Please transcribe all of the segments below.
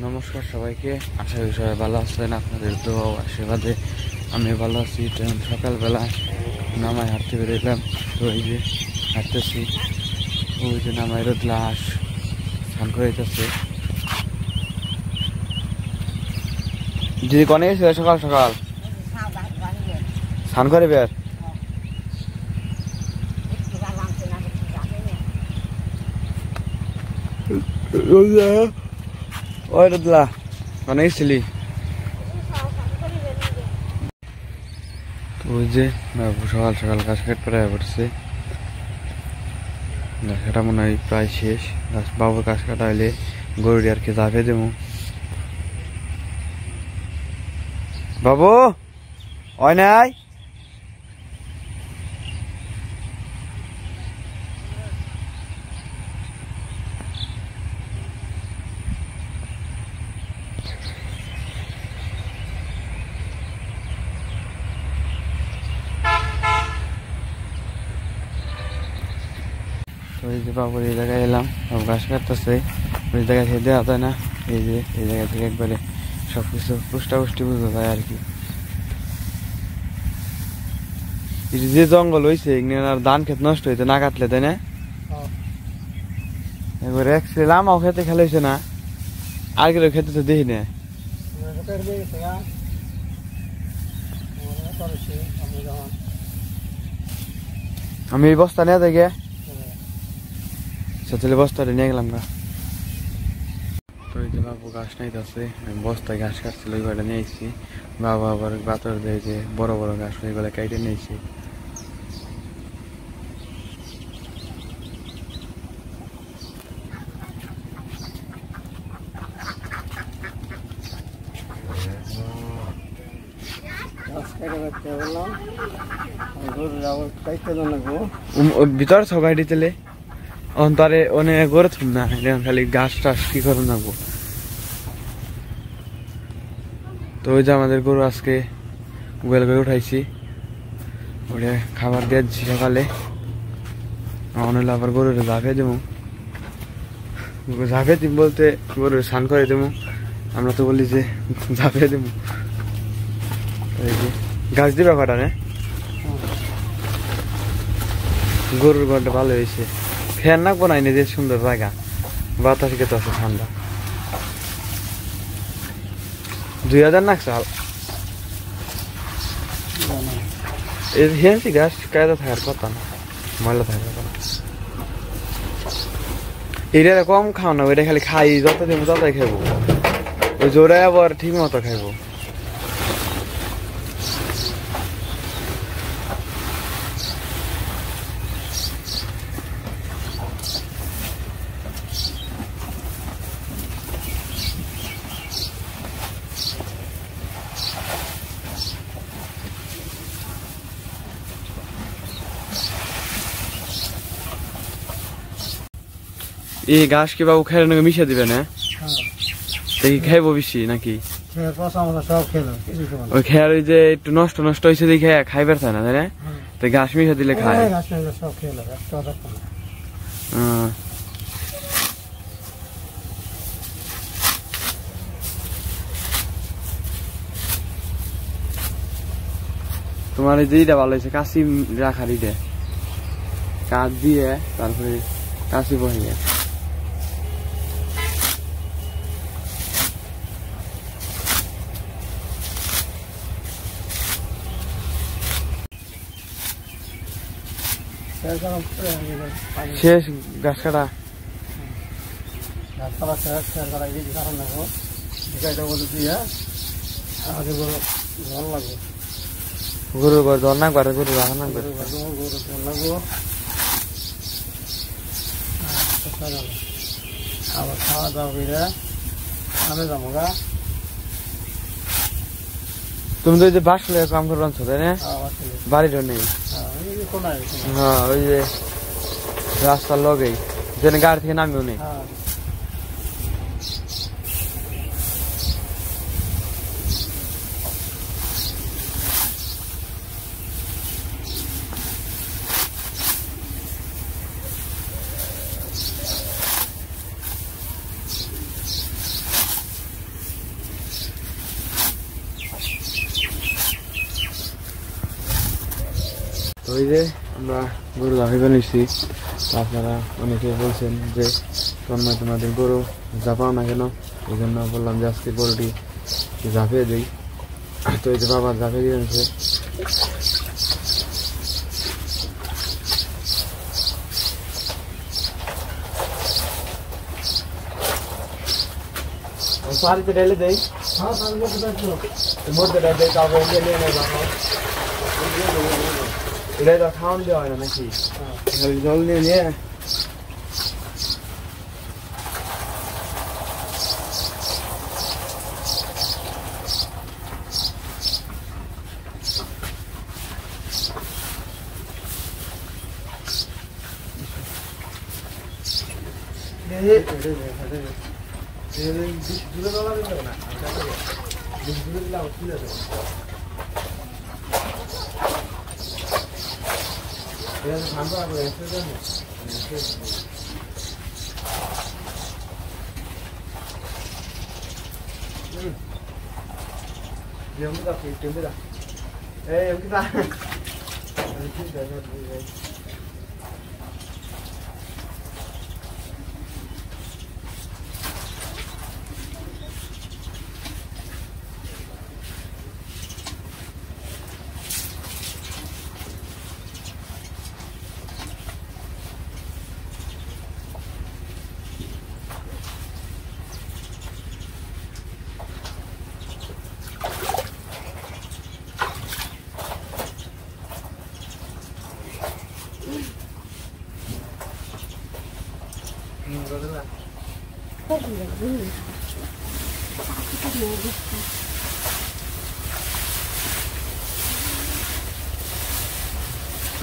নমস্কার সবাইকে, আশা করি সবাই ভালো আছেন। আপনাদের দোয়া ও আশীর্বাদে আমি ভালো আছি। তেমন সকালবেলা নামায় হাঁটতে বেরোলাম, তো এই যে হাঁটতেছি, ওই যে নামায় রোদলা হাঁস স্নান করে যেতেছে। দিদি কনে গেছিল সকাল সকাল স্নান করে বের? ওই রোদলা কনে গেছিলি? ওই যে সকাল সকাল ঘাস কাটতে পড়ছে, ঘাস কাটা মনে হয় প্রায় শেষ। বাবুর ঘাস কাটা হইলে গরুটি আর কি জাফে দেবো। বাবু হয় নাই? তো এই যে বাবুর এই জায়গায় এলাম, ঘাস কাটতেছে। ওই জায়গায় থেকে দেওয়া যায় না, এই যে এই জায়গা থেকে একবারে সবকিছু পুষ্টাপুষ্টি বুঝতে যায় আর কি। যে জঙ্গল হয়েছে আর ধান ক্ষেত নষ্ট হয়েছে না কাটলে, তাই না? এবার আমাও খেতে খেলাইছে না, আর কেউ খেতে তো দেখি না। আমি এই বস্তা নিয়ে যাই গে, তাহলে বস্তাটা নিয়ে গেলাম গা। তো এই যে বাবু ঘাস নাইতেছে, আমি বস্তায় ঘাস কাটছিল, ওইগুলো নিয়ে এসেছি। বাবা আবার বাতর দেয় যে বড় বড় ঘাস, ওইগুলো কেটে নিয়েছি। ভিতর সবাই দিতেলে অন্তরে অনেক গড়ে থুম না, খালি ঘাস টাস কি করে নাকবো। তো ওই যে আমাদের গরু আজকে গোয়াল করে উঠাইছি, ওটা খাবার দিয়েছি সকালে। আমার হলে আবার গরুর ঝাঁপে দেবো, ঝাঁপে দিব বলতে গরুর স্নান করে দেবো, আমরা তো বলি যে ঝাঁপে দেবো। এই যে গাছ দিবে কটা না, গরুর ঘরটা ভালো হয়েছে। ফ্যান না বানাই নি, যে সুন্দর জায়গা, বাতাস খেতে আছে ঠান্ডা। 2000 নাকশাল এই হেঁচি গাছ কায়দা থাকার কথা না, ময়লা থাকার কথা। এটা কম খাও না, ওইটা খালি খাই যত দিব ততই খাইবো, ওই জোরে আবার ঠিক মতো খাইবো। এই ঘাস কি বাবু খেয়ে নাকি মিশিয়ে দিবে না? দেখি খাইবো বেশি নাকি? ওই খেয়ার ওই যে একটু নষ্ট নষ্ট হয়েছে দেখে খাইবার চায় না, তাই না? তো ঘাস মিশিয়ে দিলে খায়। তোমার এই যে ইটা ভালো হয়েছে, কাশি রাখার ইটে কাঠ দিয়ে তারপরে কাশি বহিয়ে। শেষ ঘাস কাটা, গরু জল না করে, গরু রাখা না করে আবার খাওয়া দাওয়া করে আমি যাবো গা। তুমি তো ওই যে বাসলে কাম করে আনছো, তাই না? বাড়িটা নেই, হ্যাঁ ওই যে রাস্তার লগেই, যেন গাড়ি থেকে নামিও নেই। ওই যে আমরা গরু ঝাঁপে বানিয়েছি, আপনারা অনেকে বলছেন যে তোমাদের গরু ঝাঁপাও না কেন, এই জন্য বললাম যে আজকে গরুটি ঝাঁপিয়ে দিই। তো এই যে বাবা ঝাঁপিয়ে দিয়েছে। পানিতে ঢেলে দেই, মধ্যে দেয়, তারপর নিয়ে নেই। এটাই তো খাওয়ান দেওয়া হয় না নাকি? জল নিয়ে নিয়ে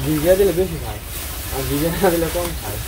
ভিজা দিলে বেশি খায়, আর ভিজা না দিলে কম খায়।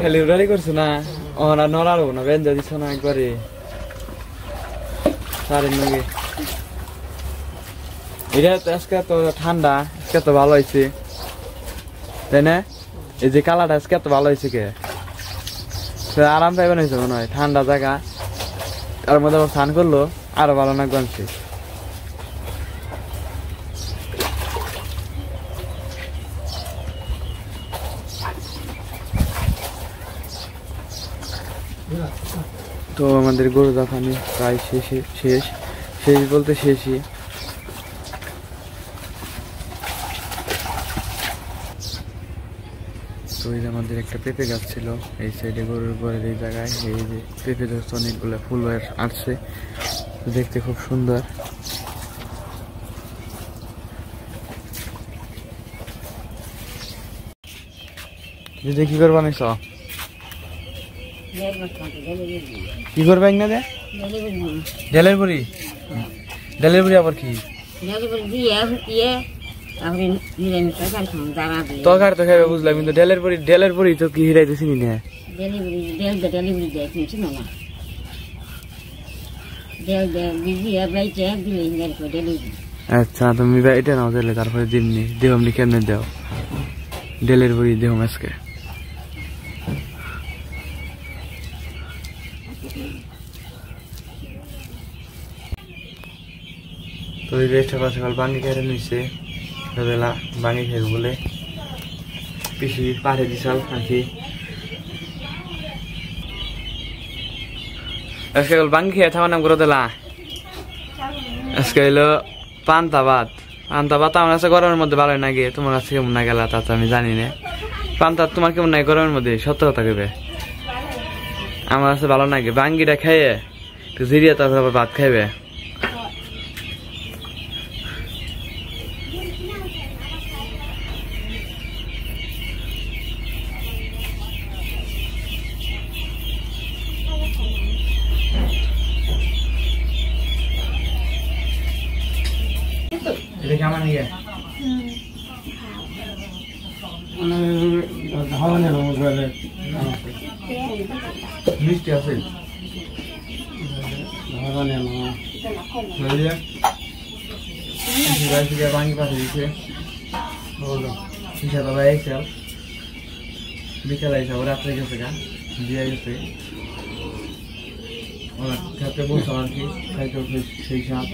খালি উড়ালি করছো না, ওরা নড়ারো না, বেঞ্জা দিচ্ছ না একবারে সারের নগে। এটা তো আজকে তো ঠান্ডা, আজকে তো ভালো হয়েছে তাই না? এই যে কালারটা আজকে তো ভালো হয়েছে, কে আরাম পাইবেন হয়েছে মনে হয়, ঠান্ডা জায়গা, তার মধ্যে আবার স্নান করলো আরো ভালো না গনছে। তো আমাদের গরু দেখানি প্রায় শেষ বলতে শেষই। তো এই যে আমাদের একটা পেঁপে গাছ ছিল এই সাইডে গরুর ঘরের এই জায়গায়, এই যে পেঁপে ধরছে অনেকগুলো ফুল হয়ে আসছে, দেখতে খুব সুন্দর। দিদি কি করবা নিছ? কি করবে না দে? ডেলের বুড়ি? ডেলের বুড়ি আবার কি? তরকারি তো খাবে বুঝলাম, কিন্তু ডেলের বুড়ি তো কি হিরাইতেছি না। আচ্ছা তুমি এটা নাও দিলে, তারপরে দিমনি দেহমনি কেমনে দেও ডেলের বুড়ি দেহম আজকে। তো এই যে সকাল সকাল বাঙ্গি খেয়ে নিচ্ছে, সকালবেলা বাঙ্গি খেয়ে বলে পিসি পাঠে দিছাল নাকি আজকে বাঙ্গি খেয়ে থামার নাম করে দিলা। আজকে হইলো পান্তা ভাত, পান্তা ভাত আমার কাছে গরমের মধ্যে ভালো লাগে, তোমার কাছে কেমন না গেল তা তো আমি জানি না। পান্তা তোমার কেমন লাগে গরমের মধ্যে, সত্য কথা কইবে? আমার কাছে ভালো লাগে, বাঙ্গিটা খাইয়ে একটু জিরিয়ে তারপর আবার ভাত খাইবে। এটা কেমন নিয়ে মিষ্টি আছে ভাঙি পাশে দিচ্ছে দাদা এসেল বিকেল আইসা ও রাত্রে গেছে গা দিয়ে গেছে খেতে বলছো আর কি খাইতে সেই সাপ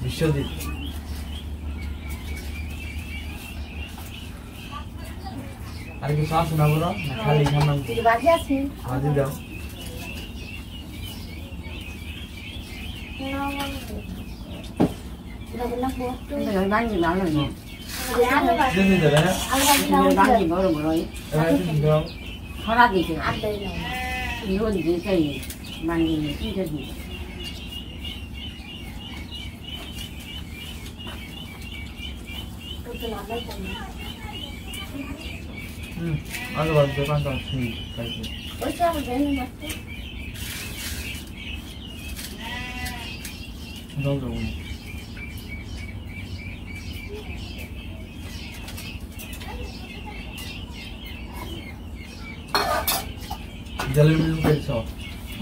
বিশ্বজিৎ আর কিছু আছে না বলো খালি খামান ভাজি দাও খরা দিকে রোদ দিতে বানিয়ে কিনতে দিই আলু ভাজি দোকান তো আছে জলের মিল পেয়েছ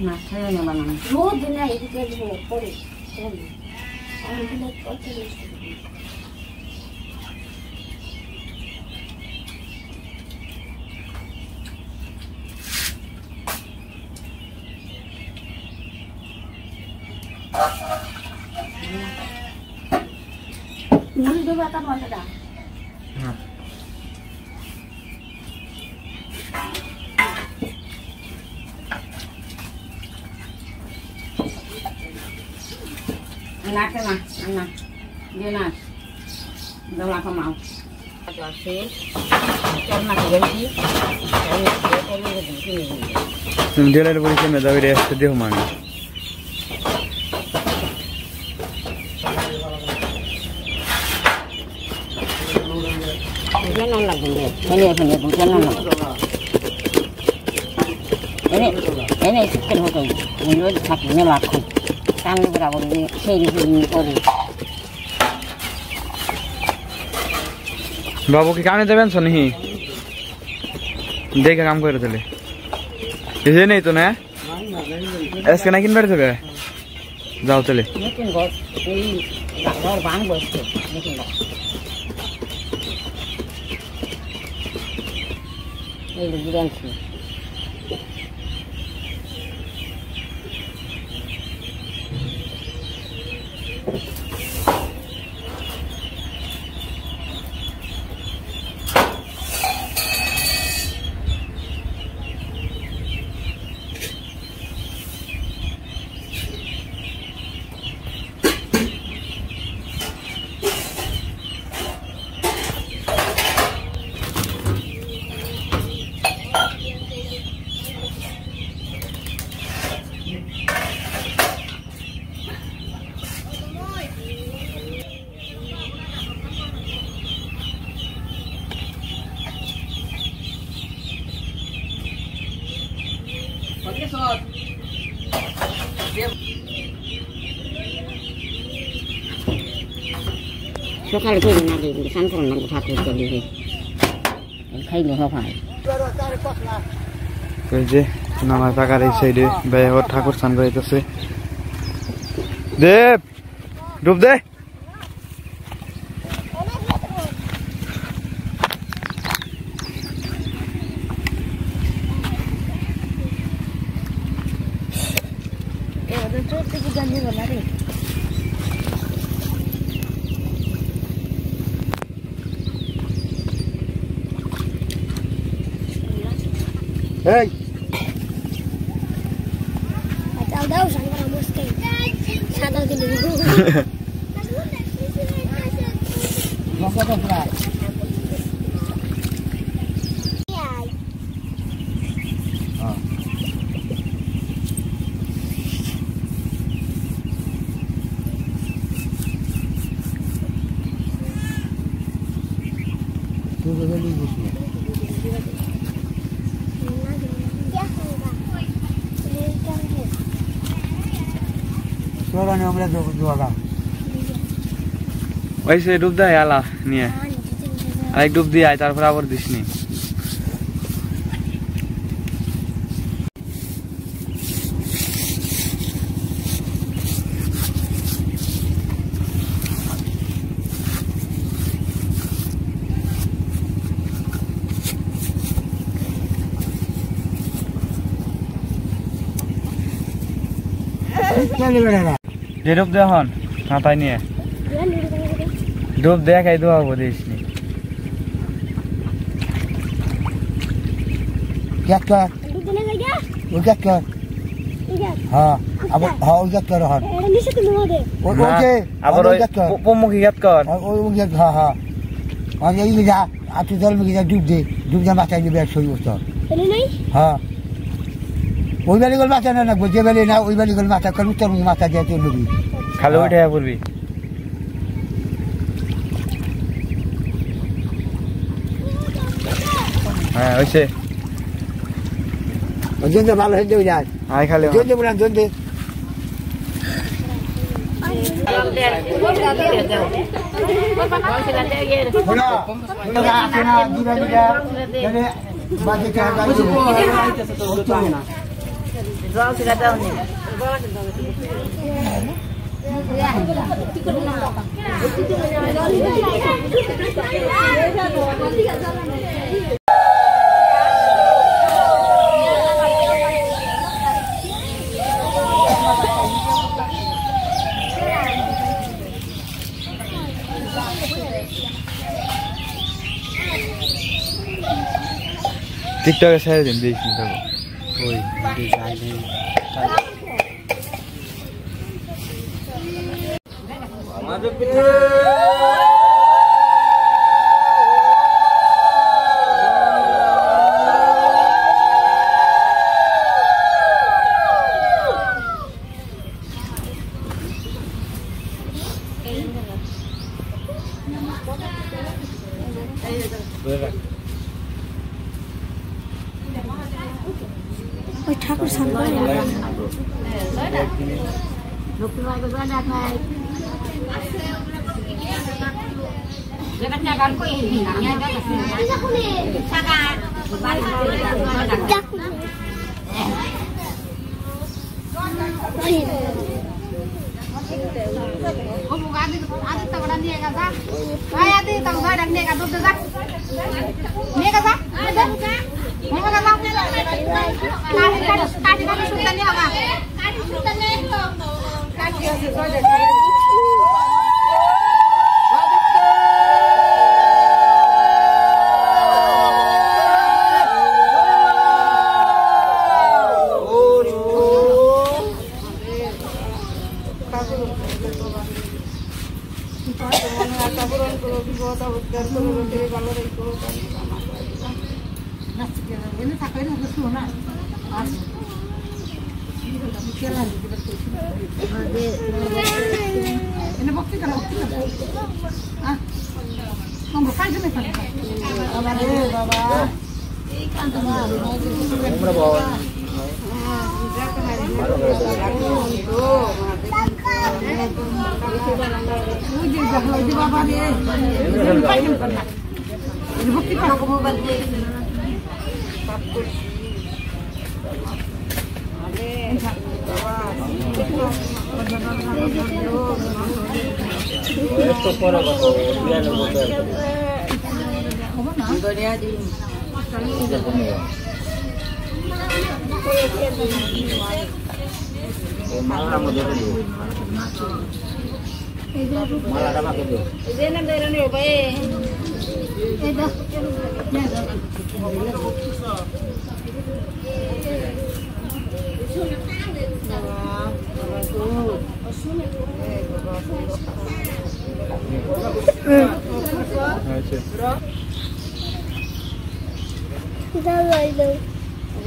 না খাই না বানানো রোদ না এদিকে পড়ে মুড়ি দেবো একটা মশলাটা হ্যাঁ নাকে না না দিয়ে না দলা কমাও তুমি ডেলের বড়ি কেমনে দাও এটা একটা দেহ মানে ini chicken hotel ini sakit ni laku kan berapa ni seri ni kori বাবু কি কামে যাবেন শুনি দেখে কাম করে তাহলে এসে নেই তো না আজকে না কিনবার থেকে যাও তাহলে mungkin bos ini gak bang bos tu mungkin bos ini bukan sih সকালে করে না দিই স্নান করে না ঠাকুর করে দিই খাইলে হয় ওই যে নামার পাকার এই সাইডে ভাই ওর ঠাকুর স্নান করাইতেছে দেব ডুব দে এবার তো থেকে জানি বলা রে এই দাও দাও সামনে বসতে সাদা দিলে লঙ্কা প্রায় তুই কোথায় নিয়ে গেছিস চলো না আমরা দোয়া ওইসে ডুব দেয় আলা নিয়ে আরেক ডুব দিয়ে আয় তারপর আবার দিস নি চলে বেড়া যে ডুব দে হন মাথায় নিয়ে ডুব দেখাই দোয়াবো দিস নি क्या कर দুদিনে লাগা वो क्या कर ঠিক আছে हाँ अब हाँ वो क्या कर रहा है এটা নিচে তুমি ওদে वो ओके আবার ওই क्या कर উপমুখী ঘাত কর वो क्या हाँ हाँ और यही जा आप तो जल में डूब जा माथा नहीं बैठ सोई उसको এনে নাই हाँ ওই বালি গল মাথা না বুঝে বালি না ওই বালি গল মাথা কর উত্তর মাথা দিয়ে চলে যাবি খালি উঠে পড়বি হ্যাঁ ওইসে জন্য ভালো হয়ে যাবে যায় আয় খালি জন্য বলেন জন্য বলা বলা আসেনা দিবা দিবা তাহলে বাকি টাকা দেব না টিকটকে ছেড়ে দিন দিস নি তবে ওই ওই ঠাকুর সামনে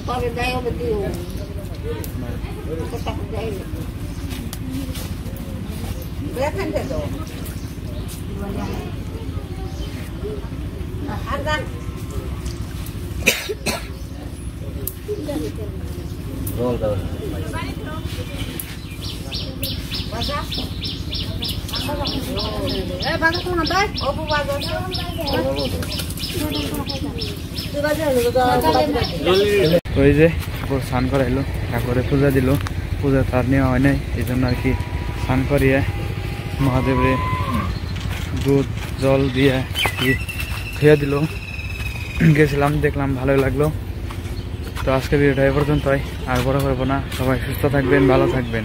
Pode dar eu digo. Belakang tu. Ada. Roll down. Baca. Baca tu nampak? Oh, baca. ওই যে ঠাকুর স্নান করাইলো, ঠাকুরে পূজা দিল, পূজা তার নেওয়া হয় নাই, এই জন্য আর কি স্নান করিয়ে মহাদেবের দুধ জল দিয়ে খেয়ে দিল। গেছিলাম, দেখলাম, ভালোই লাগলো। তো আজকে ভিডিওটা এ পর্যন্তই, আর বড় করবো না। সবাই সুস্থ থাকবেন, ভালো থাকবেন।